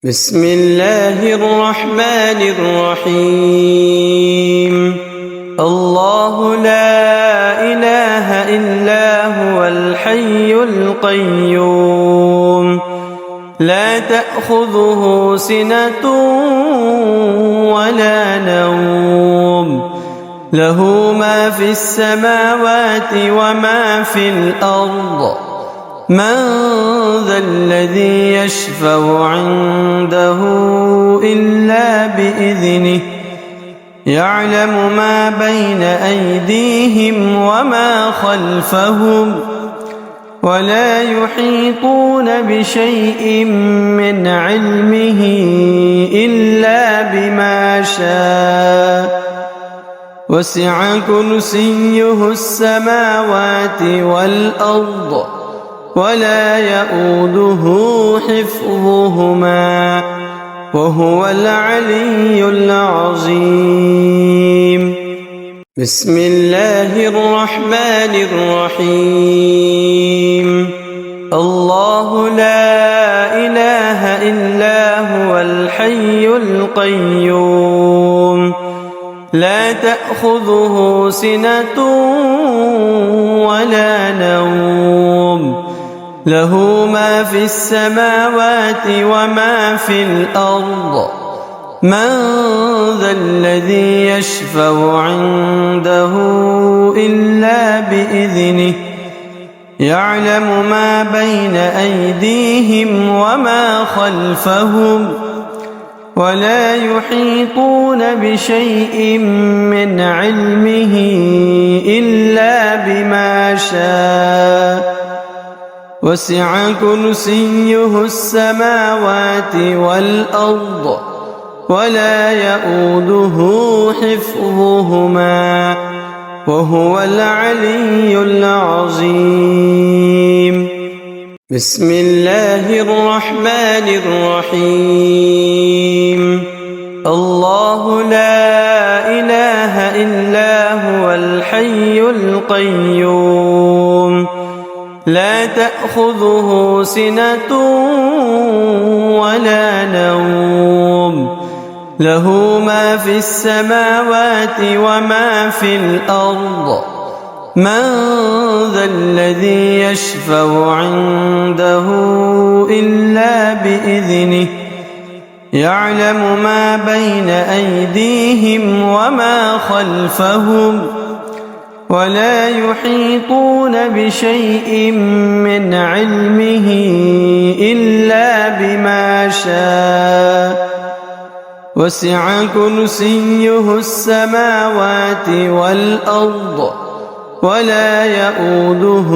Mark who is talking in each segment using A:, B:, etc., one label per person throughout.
A: بسم الله الرحمن الرحيم. الله لا إله إلا هو الحي القيوم، لا تأخذه سنة ولا نوم، له ما في السماوات وما في الأرض. من ذا الذي يشفع عنده إلا بإذنه، يعلم ما بين أيديهم وما خلفهم، ولا يحيطون بشيء من علمه إلا بما شاء. وسع كرسيه السماوات والأرض، ولا يؤوده حفظهما، وهو العلي العظيم. بسم الله الرحمن الرحيم. الله لا إله إلا هو الحي القيوم، لا تأخذه سنة ولا نوم، له ما في السماوات وما في الأرض. من ذا الذي يشفع عنده إلا بإذنه، يعلم ما بين أيديهم وما خلفهم، ولا يحيطون بشيء من علمه إلا بما شاء. وسع كرسيه السماوات والأرض، ولا يؤوده حفظهما، وهو العلي العظيم. بسم الله الرحمن الرحيم. الله لا إله إلا هو الحي القيوم، لا تأخذه سنة ولا نوم، له ما في السماوات وما في الأرض. من ذا الذي يشفع عنده إلا بإذنه، يعلم ما بين أيديهم وما خلفهم، ولا يحيطون بشيء من علمه إلا بما شاء. وسع كرسيه السماوات والأرض، ولا يؤوده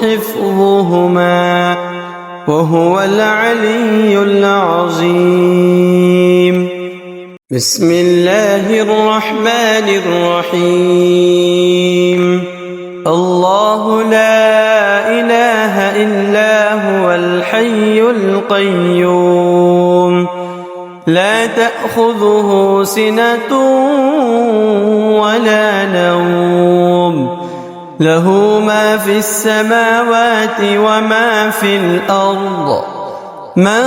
A: حفظهما، وهو العلي العظيم. بسم الله الرحمن الرحيم. الله لا إله إلا هو الحي القيوم، لا تأخذه سنة ولا نوم، له ما في السماوات وما في الأرض. من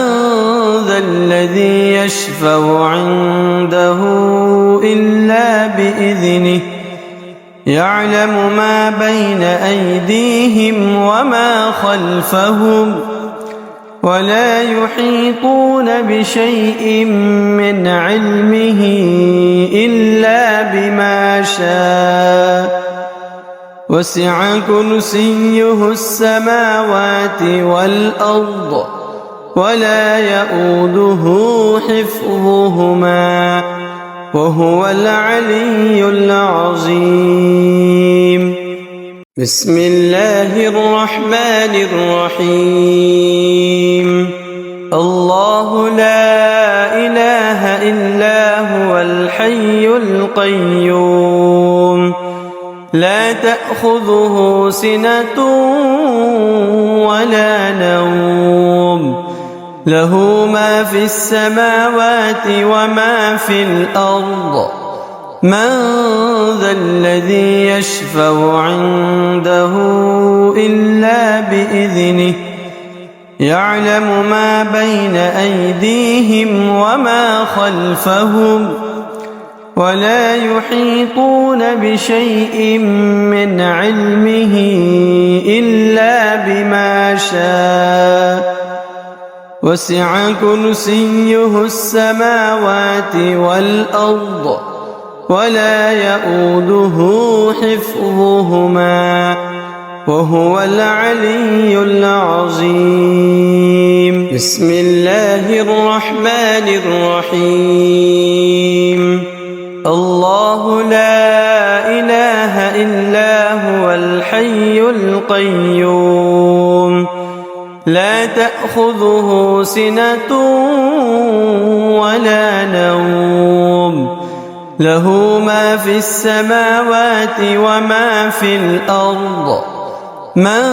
A: ذا الذي يشفع عنده إلا بإذنه، يعلم ما بين أيديهم وما خلفهم، ولا يحيطون بشيء من علمه إلا بما شاء. وسع كرسيه السماوات والأرض، ولا يؤوده حفظهما، وهو العلي العظيم. بسم الله الرحمن الرحيم. الله لا إله إلا هو الحي القيوم، لا تأخذه سنة ولا نوم، له ما في السماوات وما في الأرض. من ذا الذي يشفع عنده إلا بإذنه، يعلم ما بين أيديهم وما خلفهم ولا يحيطون بشيء من علمه إلا بما شاء وسع كرسيه السماوات والأرض ولا يؤوده حفظهما وهو العلي العظيم. بسم الله الرحمن الرحيم. الله لا إله إلا هو الحي القيوم لا تأخذه سنة ولا نوم له ما في السماوات وما في الأرض من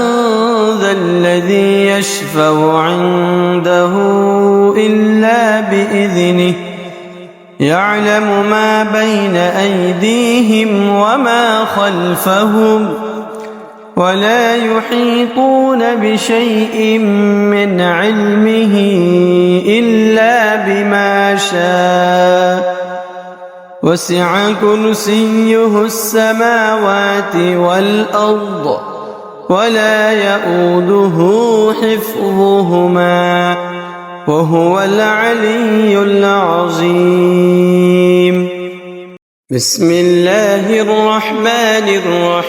A: ذا الذي يشفع عنده إلا بإذنه يعلم ما بين أيديهم وما خلفهم ولا يحيطون بشيء من علمه إلا بما شاء وسع كرسيه السماوات والأرض ولا يؤوده حفظهما وهو العلي العظيم. بسم الله الرحمن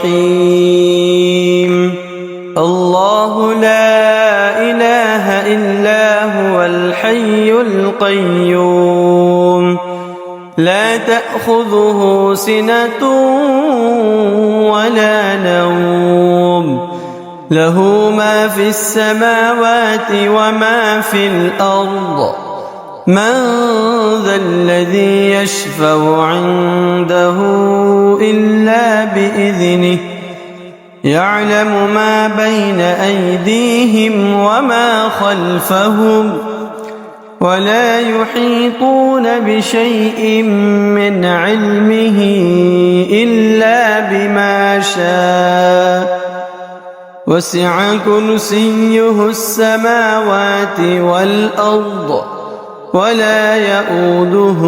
A: الرحيم. الله لا إله إلا هو الحي القيوم لا تأخذه سنة ولا نوم له ما في السماوات وما في الأرض من ذا الذي يشفع عنده إلا بإذنه يعلم ما بين أيديهم وما خلفهم ولا يحيطون بشيء من علمه إلا بما شاء وسع كرسيه السماوات والأرض ولا يؤوده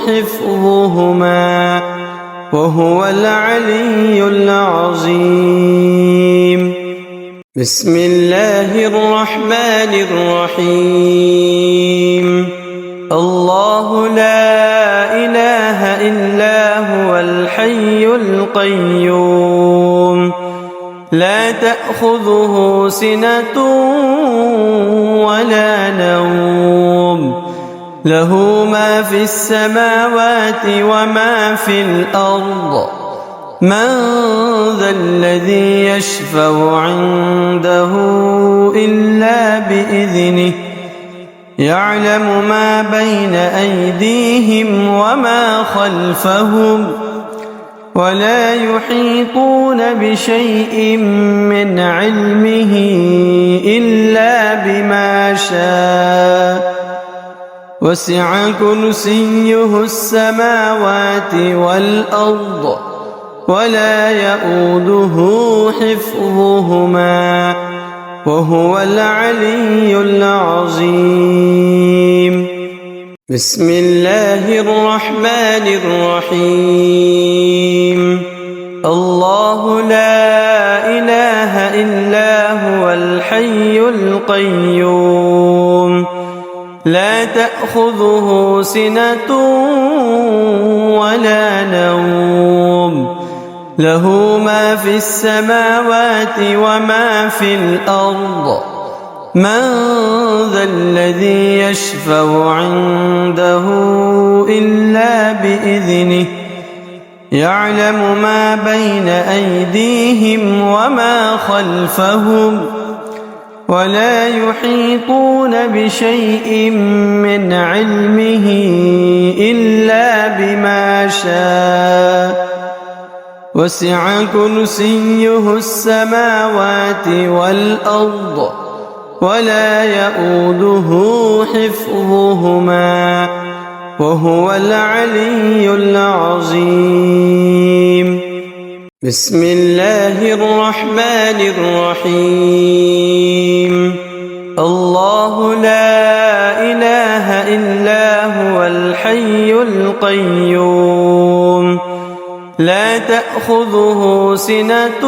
A: حفظهما وهو العلي العظيم. بسم الله الرحمن الرحيم. الله لا إله إلا هو الحي القيوم لا تأخذه سنة ولا نوم له ما في السماوات وما في الأرض من ذا الذي يشفع عنده إلا بإذنه يعلم ما بين أيديهم وما خلفهم ولا يحيطون بشيء من علمه إلا بما شاء وسع كرسيه السماوات والأرض ولا يؤوده حفظهما وهو العلي العظيم. بسم الله الرحمن الرحيم. الله لا إله إلا هو الحي القيوم لا تأخذه سنة ولا نوم له ما في السماوات وما في الأرض من ذا الذي يشفع عنده إلا بإذنه يعلم ما بين أيديهم وما خلفهم ولا يحيطون بشيء من علمه إلا بما شاء وسع كرسيه السماوات والأرض ولا يؤوده حفظهما وهو العلي العظيم. بسم الله الرحمن الرحيم. الله الحي القيوم لا تأخذه سنة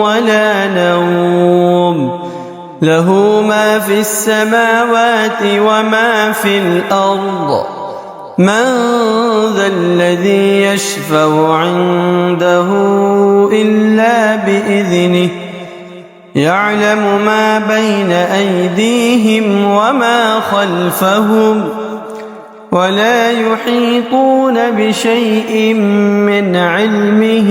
A: ولا نوم له ما في السماوات وما في الأرض من ذا الذي يشفع عنده إلا بإذنه يعلم ما بين أيديهم وما خلفهم ولا يحيطون بشيء من علمه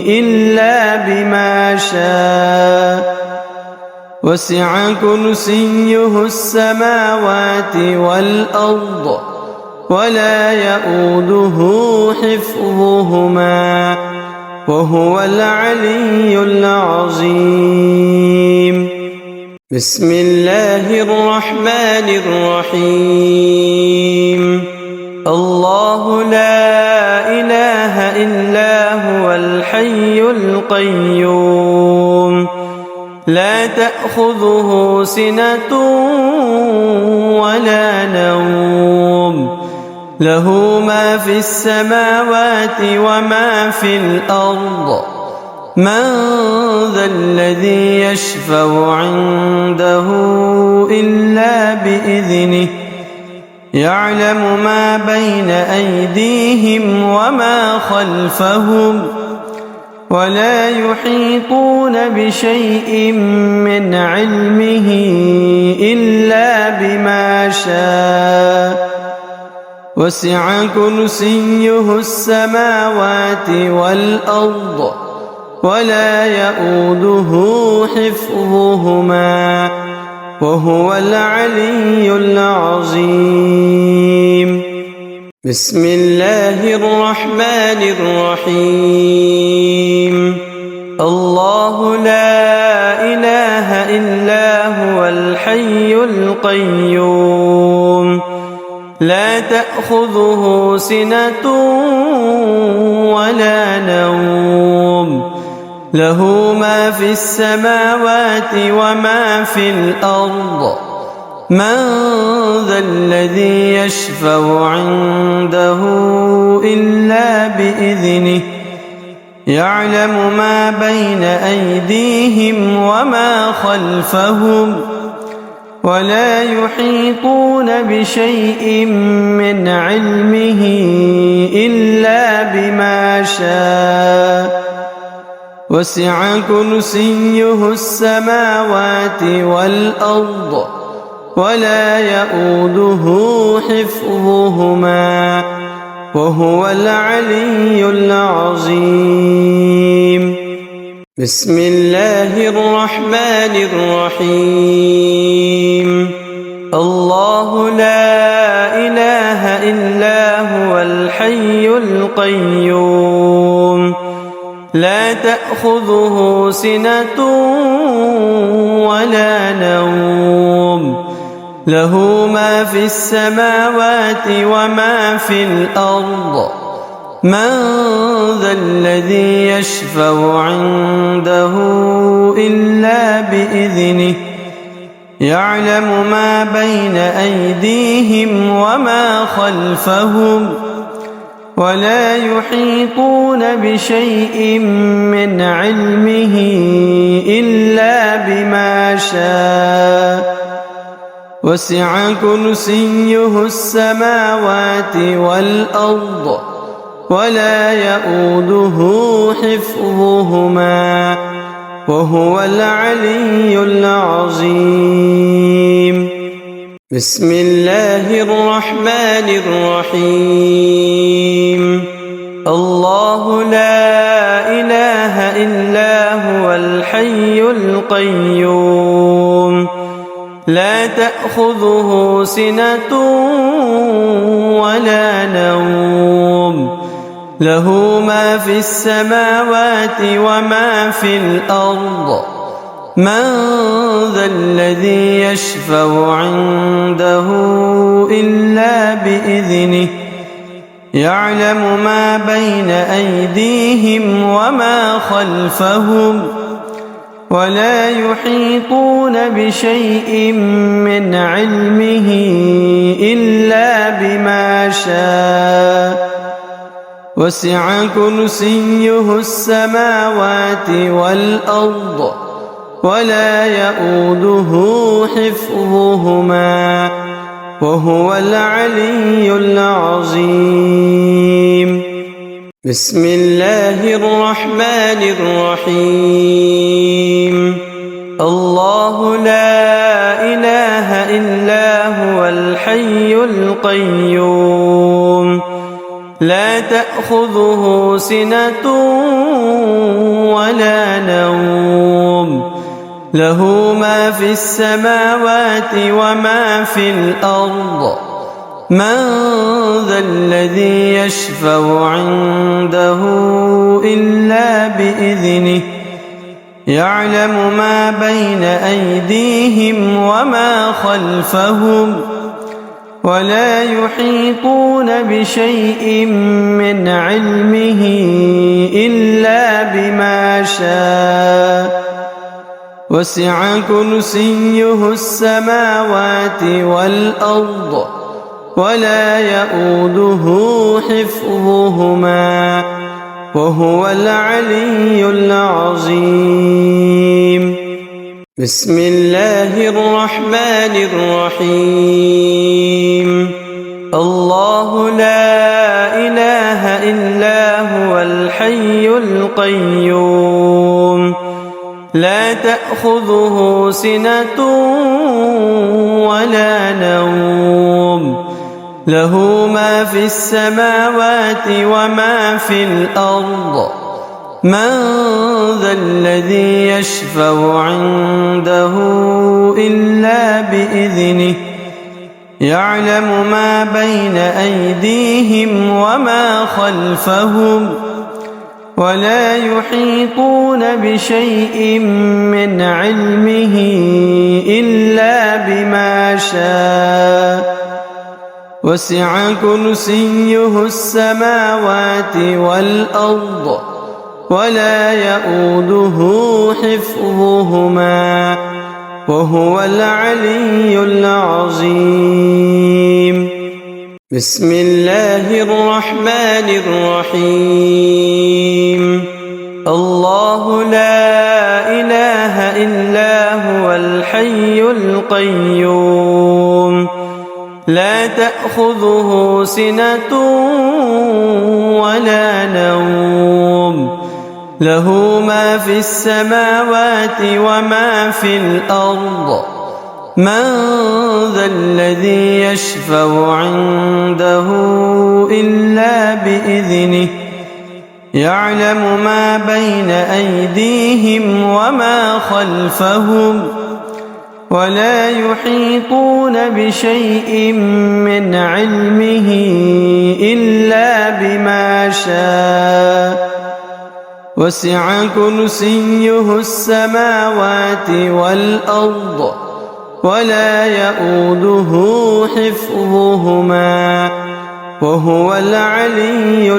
A: إلا بما شاء وسع كرسيه السماوات والأرض ولا يؤوده حفظهما وهو العلي العظيم بسم الله الرحمن الرحيم الله لا إله إلا هو الحي القيوم لا تأخذه سنة ولا نوم له ما في السماوات وما في الأرض من ذا الذي يشفع عنده إلا بإذنه يعلم ما بين أيديهم وما خلفهم ولا يحيطون بشيء من علمه إلا بما شاء وسع كرسيه السماوات والأرض ولا يؤوده حفظهما وهو العلي العظيم بسم الله الرحمن الرحيم الله لا إله إلا هو الحي القيوم لا تأخذه سنة ولا نوم له ما في السماوات وما في الأرض من ذا الذي يشفع عنده إلا بإذنه يعلم ما بين أيديهم وما خلفهم ولا يحيطون بشيء من علمه إلا بما شاء وسع كرسيه السماوات والأرض ولا يؤوده حفظهما وهو العلي العظيم بسم الله الرحمن الرحيم الله لا إله إلا هو الحي القيوم لا تأخذه سنة ولا نوم له ما في السماوات وما في الأرض من ذا الذي يشفع عنده إلا بإذنه يعلم ما بين أيديهم وما خلفهم ولا يحيطون بشيء من علمه إلا بما شاء وسع كرسيه السماوات والأرض ولا يؤوده حفظهما وهو العلي العظيم بسم الله الرحمن الرحيم الله لا إله إلا هو الحي القيوم لا تأخذه سنة ولا نوم له ما في السماوات وما في الأرض من ذا الذي يشفع عنده إلا بإذنه يعلم ما بين أيديهم وما خلفهم ولا يحيطون بشيء من علمه إلا شاء وسع كرسيه السماوات والأرض ولا يئوده حفظهما وهو العلي العظيم. بسم الله الرحمن الرحيم. الله لا إله إلا هو الحي القيوم لا تأخذه سنة ولا نوم له ما في السماوات وما في الأرض من ذا الذي يشفع عنده إلا بإذنه يعلم ما بين أيديهم وما خلفهم ولا يحيطون بشيء من علمه إلا بما شاء وسع كرسيه السماوات والأرض ولا يئوده حفظهما وهو العلي العظيم. بسم الله الرحمن الرحيم. الله لا إله إلا هو الحي القيوم لا تأخذه سنة ولا نوم له ما في السماوات وما في الأرض من ذا الذي يشفع عنده إلا بإذنه يعلم ما بين أيديهم وما خلفهم ولا يحيطون بشيء من علمه إلا بما شاء وسع كرسيه السماوات والأرض ولا يئوده حفظهما وهو العلي العظيم. بسم الله الرحمن الرحيم. الله لا إله إلا هو الحي القيوم لا تأخذه سنة ولا نوم له ما في السماوات وما في الأرض من ذا الذي يشفع عنده إلا بإذنه يعلم ما بين أيديهم وما خلفهم ولا يحيطون بشيء من علمه إلا بما شاء وسع كرسيه السماوات والأرض ولا يئوده حفظهما وهو العلي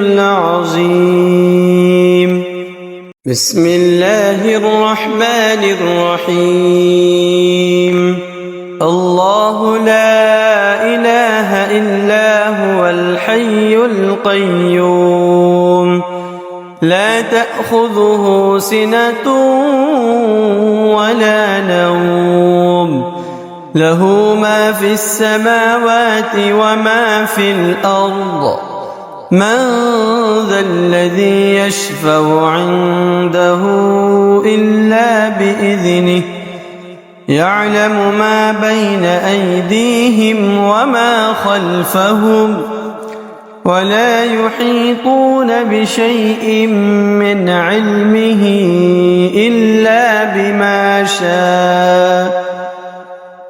A: العظيم. بسم الله الرحمن الرحيم. الله لا إله إلا هو الحي القيوم لا تأخذه سنة ولا نوم له ما في السماوات وما في الأرض من ذا الذي يشفع عنده إلا بإذنه يعلم ما بين أيديهم وما خلفهم ولا يحيطون بشيء من علمه إلا بما شاء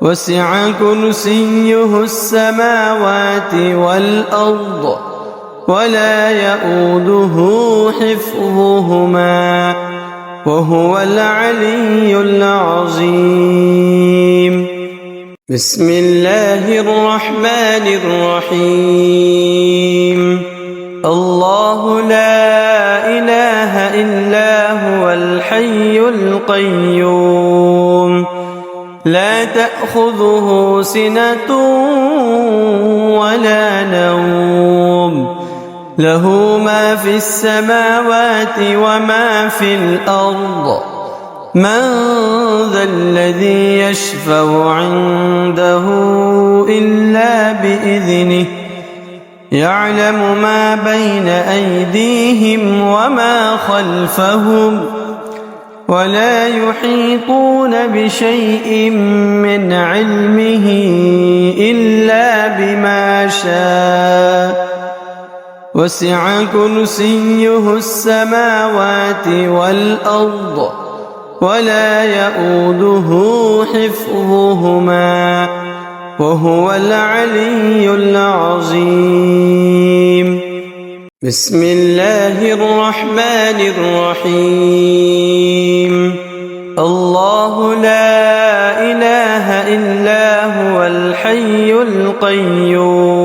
A: وسع كرسيه السماوات والأرض ولا يئوده حفظهما وهو العلي العظيم. بسم الله الرحمن الرحيم. الله لا إله إلا هو الحي القيوم لا تأخذه سنة ولا نوم له ما في السماوات وما في الأرض من ذا الذي يشفع عنده إلا بإذنه يعلم ما بين أيديهم وما خلفهم ولا يحيطون بشيء من علمه إلا بما شاء وسع كرسيه السماوات والأرض ولا يؤوده حفظهما وهو العلي العظيم. بسم الله الرحمن الرحيم. الله لا إله إلا هو الحي القيوم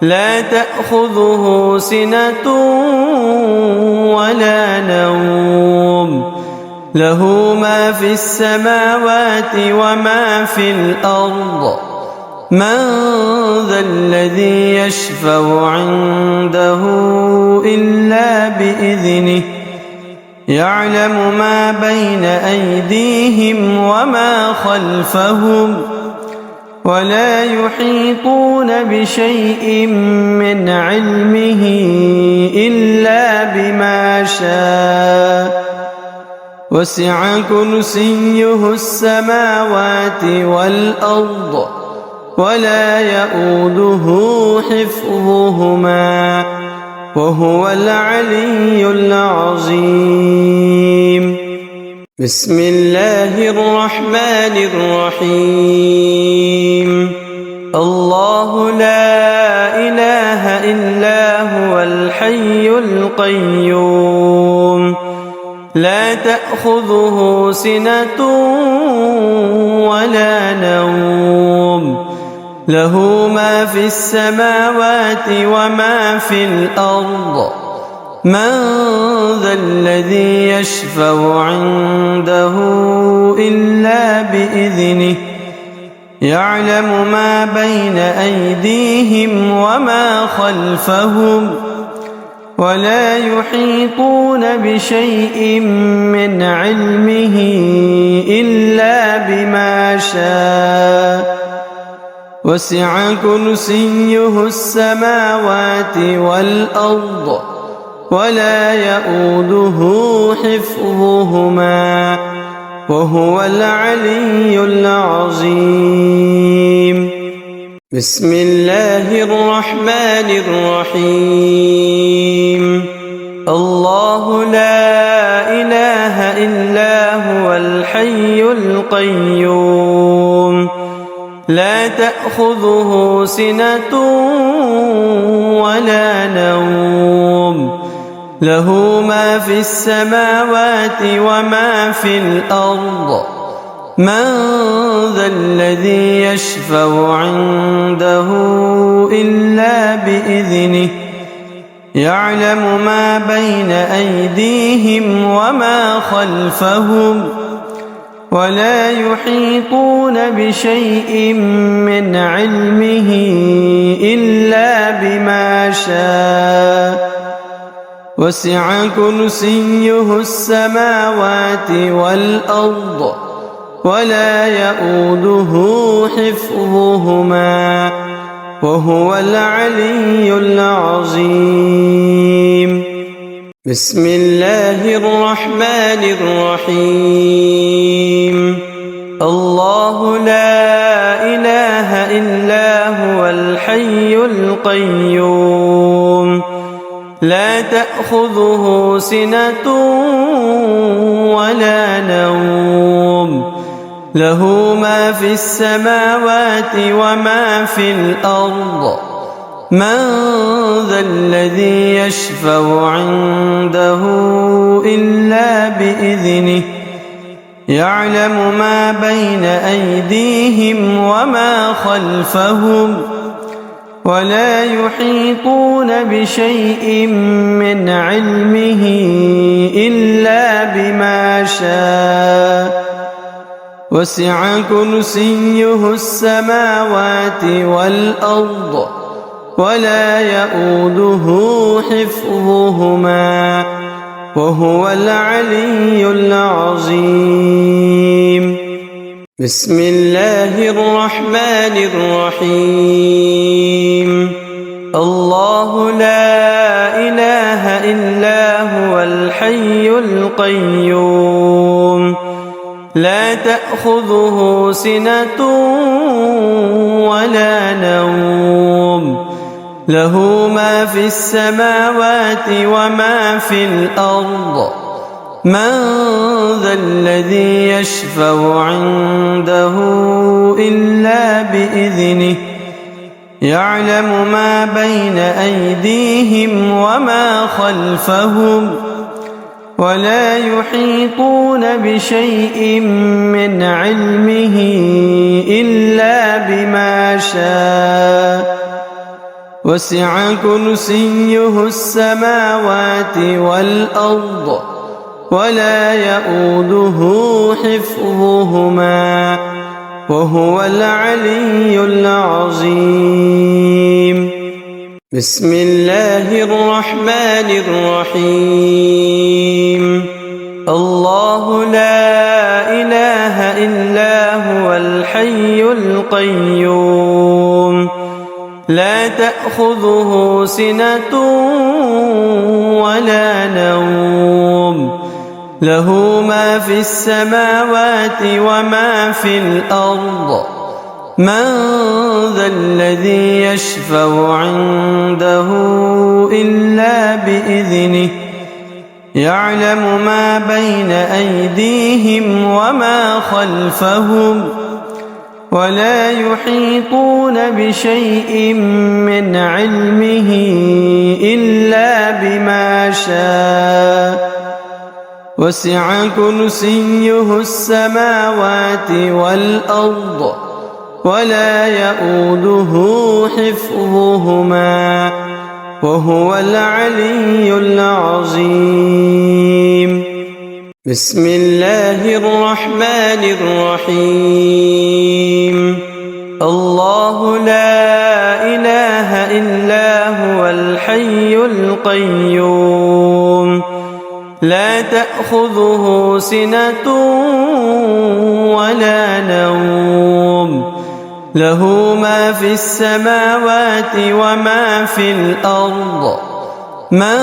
A: لا تأخذه سنة ولا نوم له ما في السماوات وما في الأرض من ذا الذي يشفع عنده إلا بإذنه يعلم ما بين أيديهم وما خلفهم ولا يحيطون بشيء من علمه إلا بما شاء وسع كرسيه السماوات والأرض ولا يؤوده حفظهما وهو العلي العظيم. بسم الله الرحمن الرحيم. الله لا إله إلا هو الحي القيوم لا تأخذه سنة ولا نوم له ما في السماوات وما في الأرض من ذا الذي يشفع عنده إلا بإذنه يعلم ما بين أيديهم وما خلفهم ولا يحيطون بشيء من علمه إلا بما شاء وسع كرسيه السماوات والأرض ولا يؤوده حفظهما وهو العلي العظيم. بسم الله الرحمن الرحيم. الله لا إله إلا هو الحي القيوم لا تأخذه سنة ولا نوم له ما في السماوات وما في الأرض من ذا الذي يشفع عنده إلا بإذنه يعلم ما بين أيديهم وما خلفهم ولا يحيطون بشيء من علمه إلا بما شاء وسع كرسيه السماوات والأرض ولا يؤوده حفظهما وهو العلي العظيم. بسم الله الرحمن الرحيم. الله لا إله إلا هو الحي القيوم لا تأخذه سنة ولا نوم له ما في السماوات وما في الأرض من ذا الذي يشفع عنده إلا بإذنه يعلم ما بين أيديهم وما خلفهم ولا يحيطون بشيء من علمه إلا بما شاء وسع كرسيه السماوات والأرض ولا يؤوده حفظهما وهو العلي العظيم. بسم الله الرحمن الرحيم. الله لا إله إلا هو الحي القيوم لا تأخذه سنة ولا نوم له ما في السماوات وما في الأرض من ذا الذي يشفع عنده إلا بإذنه يعلم ما بين أيديهم وما خلفهم ولا يحيطون بشيء من علمه إلا بما شاء وسع كرسيه السماوات والأرض ولا يؤوده حفظهما وهو العلي العظيم. بسم الله الرحمن الرحيم. الله لا إله إلا هو الحي القيوم لا تأخذه سنة ولا نوم له ما في السماوات وما في الأرض من ذا الذي يشفع عنده إلا بإذنه يعلم ما بين أيديهم وما خلفهم ولا يحيطون بشيء من علمه إلا بما شاء وسع كرسيه السماوات والأرض ولا يؤوده حفظهما وهو العلي العظيم. بسم الله الرحمن الرحيم. الله لا إله إلا هو الحي القيوم لا تأخذه سنة ولا نوم له ما في السماوات وما في الأرض من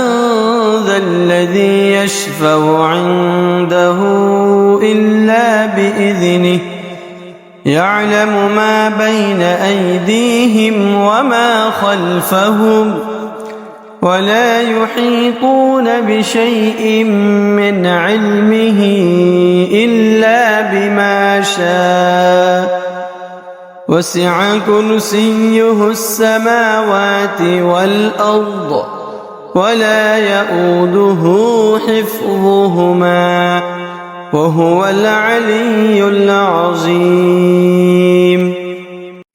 A: ذا الذي يشفع عنده إلا بإذنه يعلم ما بين أيديهم وما خلفهم ولا يحيطون بشيء من علمه إلا بما شاء وسع كرسيه السماوات والأرض ولا يؤوده حفظهما وهو العلي العظيم.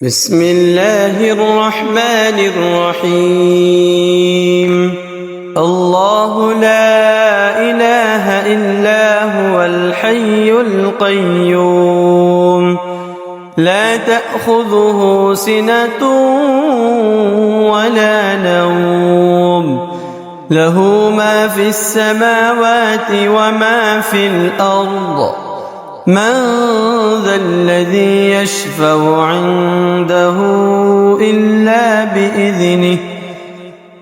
A: بسم الله الرحمن الرحيم. الله لا إله إلا هو الحي القيوم لا تأخذه سنة ولا نوم له ما في السماوات وما في الأرض من ذا الذي يشفع عنده إلا بإذنه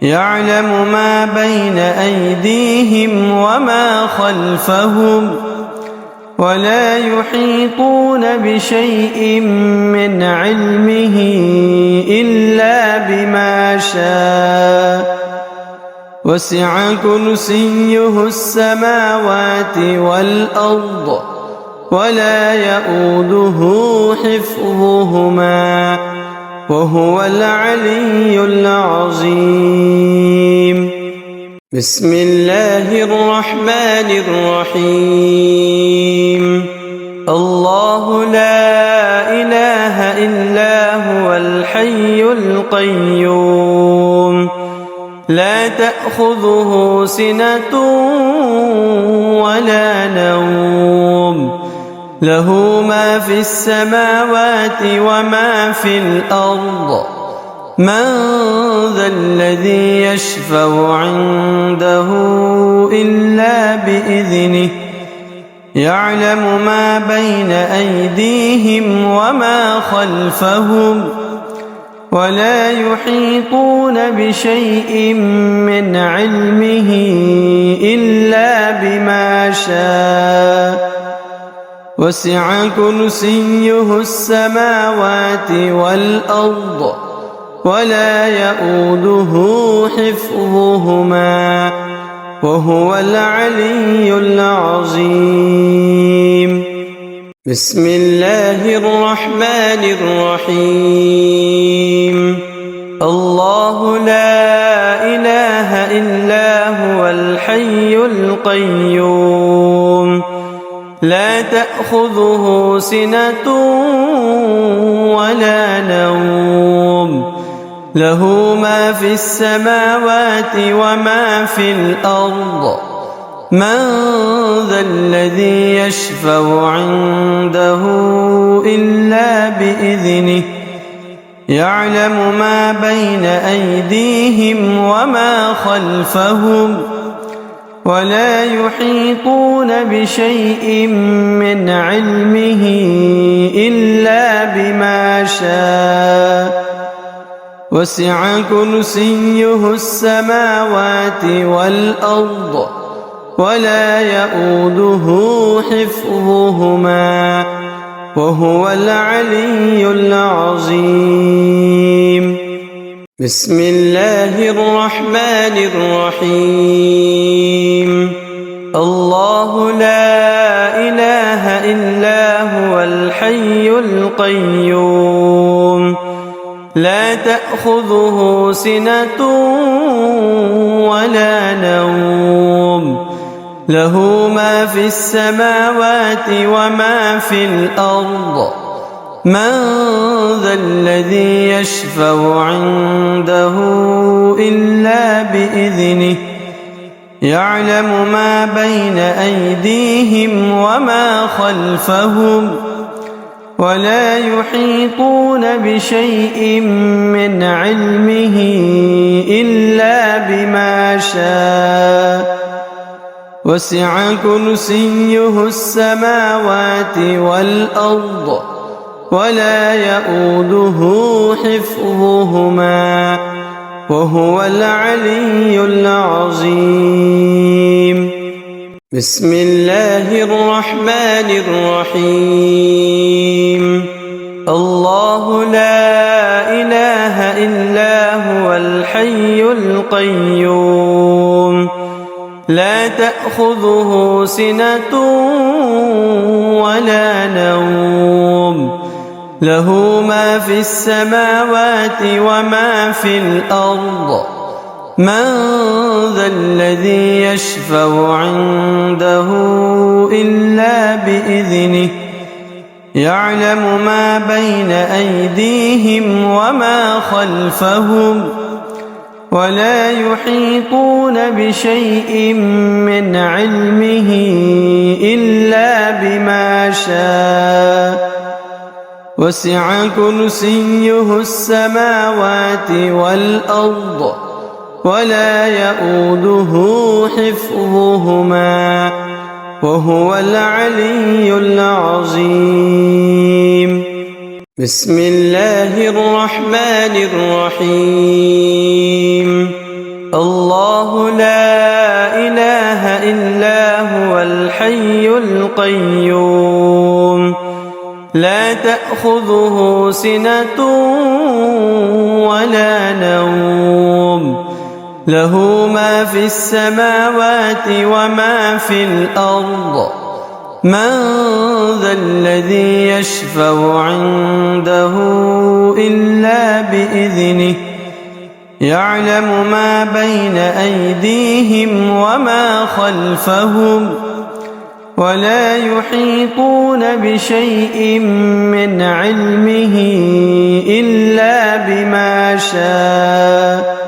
A: يعلم ما بين أيديهم وما خلفهم ولا يحيطون بشيء من علمه إلا بما شاء وسع كرسيه السماوات والأرض ولا يؤوده حفظهما وهو العلي العظيم. بسم الله الرحمن الرحيم. الله لا إله إلا هو الحي القيوم لا تأخذه سنة ولا نوم له ما في السماوات وما في الأرض من ذا الذي يشفع عنده إلا بإذنه يعلم ما بين أيديهم وما خلفهم ولا يحيطون بشيء من علمه إلا بما شاء وسع كرسيه السماوات والأرض ولا يؤوده حفظهما وهو العلي العظيم. بسم الله الرحمن الرحيم. الله لا إله إلا هو الحي القيوم لا تأخذه سنة ولا نوم له ما في السماوات وما في الأرض من ذا الذي يشفع عنده إلا بإذنه يعلم ما بين أيديهم وما خلفهم ولا يحيطون بشيء من علمه إلا بما شاء وسع كرسيه السماوات والأرض ولا يؤوده حفظهما وهو العلي العظيم. بسم الله الرحمن الرحيم. الله لا إله إلا هو الحي القيوم لا تأخذه سنة ولا نوم له ما في السماوات وما في الأرض من ذا الذي يشفع عنده إلا بإذنه يعلم ما بين أيديهم وما خلفهم ولا يحيطون بشيء من علمه إلا بما شاء وسع كرسيه السماوات والأرض ولا يؤوده حفظهما وهو العلي العظيم. بسم الله الرحمن الرحيم. الله لا إله إلا هو الحي القيوم لا تأخذه سنة ولا نوم له ما في السماوات وما في الأرض من ذا الذي يشفع عنده إلا بإذنه يعلم ما بين أيديهم وما خلفهم ولا يحيطون بشيء من علمه إلا بما شاء وسع كرسيه السماوات والأرض ولا يؤوده حفظهما وهو العلي العظيم. بسم الله الرحمن الرحيم. الله لا إله إلا هو الحي القيوم لا تأخذه سنة ولا نوم له ما في السماوات وما في الأرض من ذا الذي يشفع عنده إلا بإذنه يعلم ما بين أيديهم وما خلفهم ولا يحيطون بشيء من علمه إلا بما شاء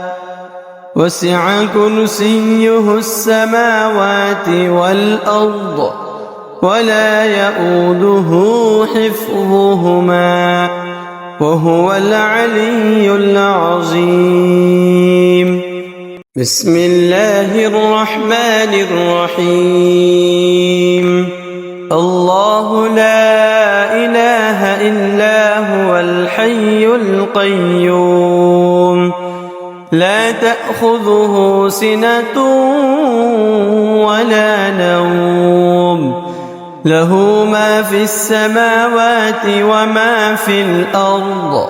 A: وسع كرسيه السماوات والأرض ولا يؤوده حفظهما وهو العلي العظيم. بسم الله الرحمن الرحيم. الله لا إله إلا هو الحي القيوم لا تأخذه سنة ولا نوم له ما في السماوات وما في الأرض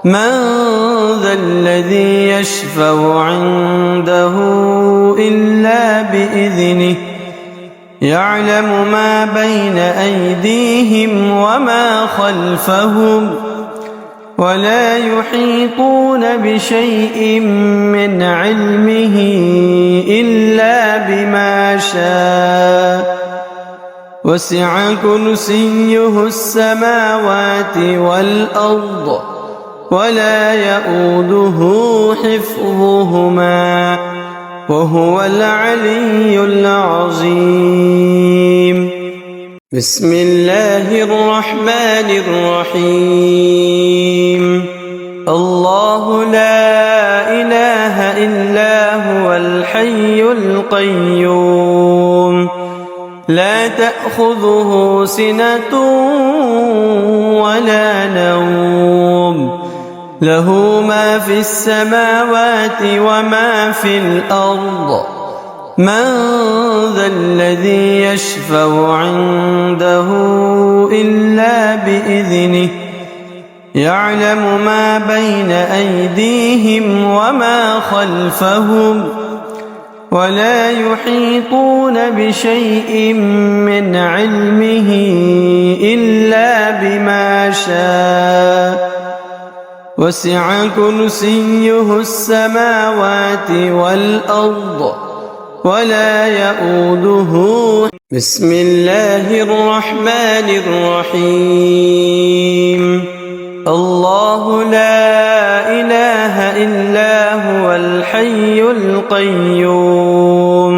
A: من ذا الذي يشفع عنده إلا بإذنه يعلم ما بين أيديهم وما خلفهم ولا يحيطون بشيء من علمه إلا بما شاء وسع كرسيه السماوات والأرض ولا يؤوده حفظهما وهو العلي العظيم. بسم الله الرحمن الرحيم. الله لا إله إلا هو الحي القيوم لا تأخذه سنة ولا نوم له ما في السماوات وما في الأرض من ذا الذي يشفع عنده إلا بإذنه يعلم ما بين أيديهم وما خلفهم ولا يحيطون بشيء من علمه إلا بما شاء وسع كرسيه السماوات والأرض ولا يؤوده. بسم الله الرحمن الرحيم. الله لا إله إلا هو الحي القيوم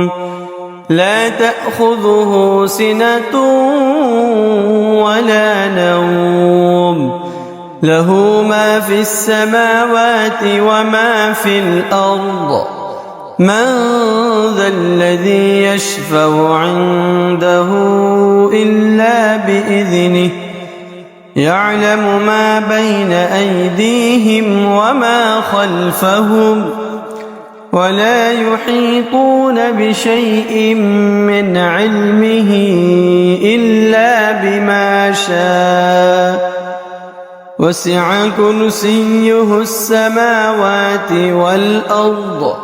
A: لا تأخذه سنة ولا نوم له ما في السماوات وما في الأرض من ذا الذي يشفع عنده إلا بإذنه يعلم ما بين أيديهم وما خلفهم ولا يحيطون بشيء من علمه إلا بما شاء وسع كرسيه السماوات والأرض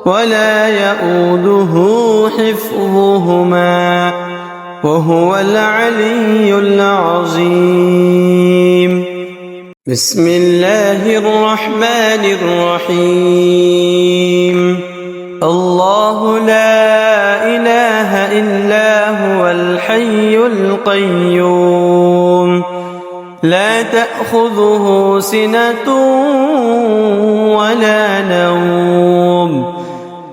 A: ولا يؤوده حفظهما وهو العلي العظيم. بسم الله الرحمن الرحيم. الله لا إله إلا هو الحي القيوم لا تأخذه سنة ولا نوم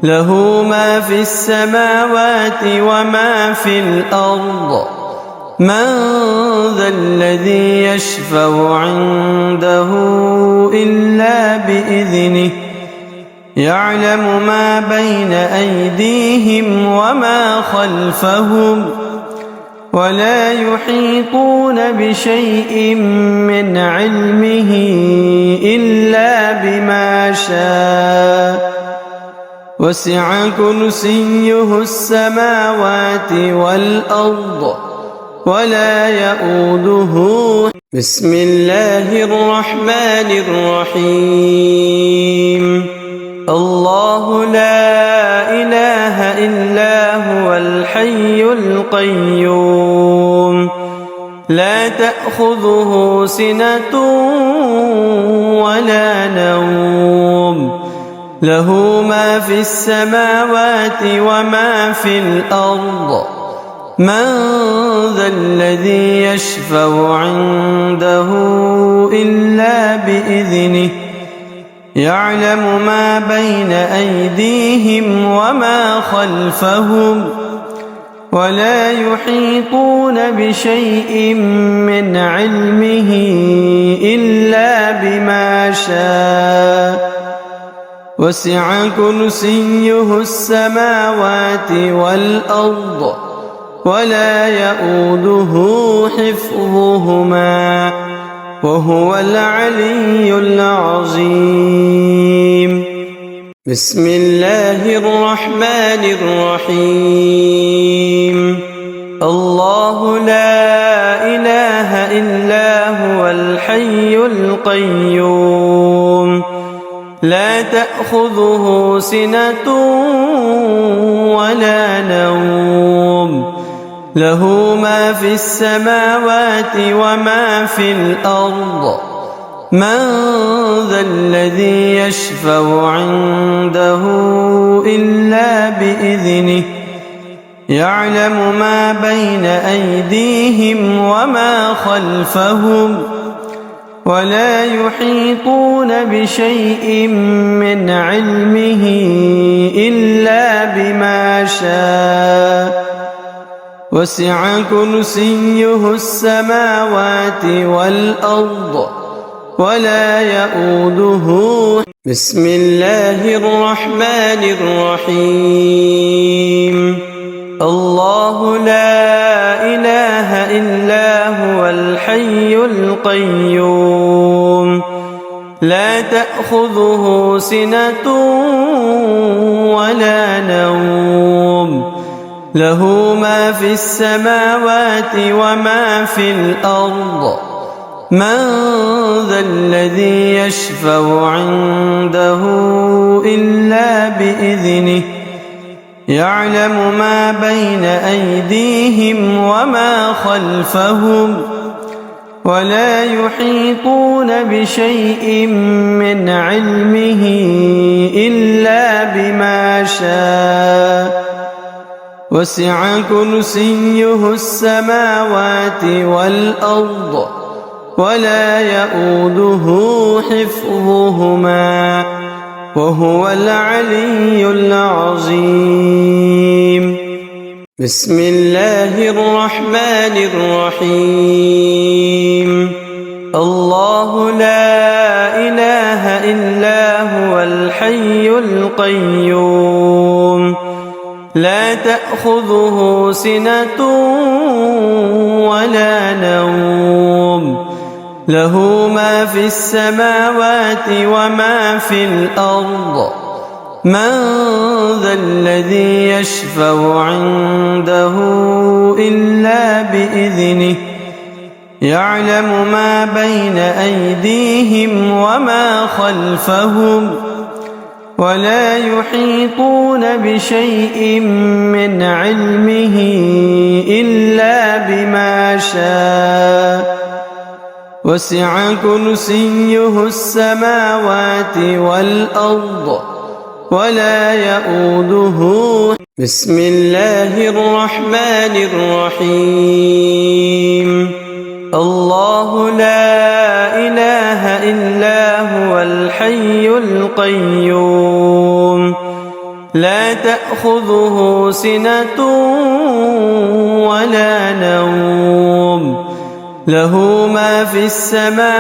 A: له ما في السماوات وما في الأرض من ذا الذي يشفع عنده إلا بإذنه يعلم ما بين أيديهم وما خلفهم ولا يحيطون بشيء من علمه إلا بما شاء وسع كرسيه السماوات والأرض ولا يؤوده. بسم الله الرحمن الرحيم. الله لا إله إلا هو الحي القيوم لا تأخذه سنة ولا نوم له ما في السماوات وما في الأرض من ذا الذي يشفع عنده إلا بإذنه يعلم ما بين أيديهم وما خلفهم ولا يحيطون بشيء من علمه إلا بما شاء وسع كرسيه السماوات والأرض ولا يؤوده حفظهما وهو العلي العظيم. بسم الله الرحمن الرحيم. الله لا إله إلا هو الحي القيوم لا تأخذه سنة ولا نوم له ما في السماوات وما في الأرض من ذا الذي يشفع عنده إلا بإذنه يعلم ما بين أيديهم وما خلفهم ولا يحيطون بشيء من علمه إلا بما شاء وسع كرسيه السماوات والأرض ولا يؤوده. بسم الله الرحمن الرحيم. الله لا إله إلا هو الحي القيوم لا تأخذه سنة ولا نوم له ما في السماوات وما في الأرض من ذا الذي يشفع عنده إلا بإذنه يعلم ما بين أيديهم وما خلفهم ولا يحيطون بشيء من علمه إلا بما شاء وسع كرسيه السماوات والأرض ولا يؤوده حفظهما وهو العلي العظيم. بسم الله الرحمن الرحيم. الله لا إله إلا هو الحي القيوم لا تأخذه سنة ولا نوم له ما في السماوات وما في الأرض من ذا الذي يشفع عنده إلا بإذنه يعلم ما بين أيديهم وما خلفهم ولا يحيطون بشيء من علمه إلا بما شاء وسع كرسيه السماوات والأرض ولا يؤوده. بسم الله الرحمن الرحيم. الله لا إله إلا هو الحي القيوم لا تأخذه سنة ولا نوم له ما في السماوات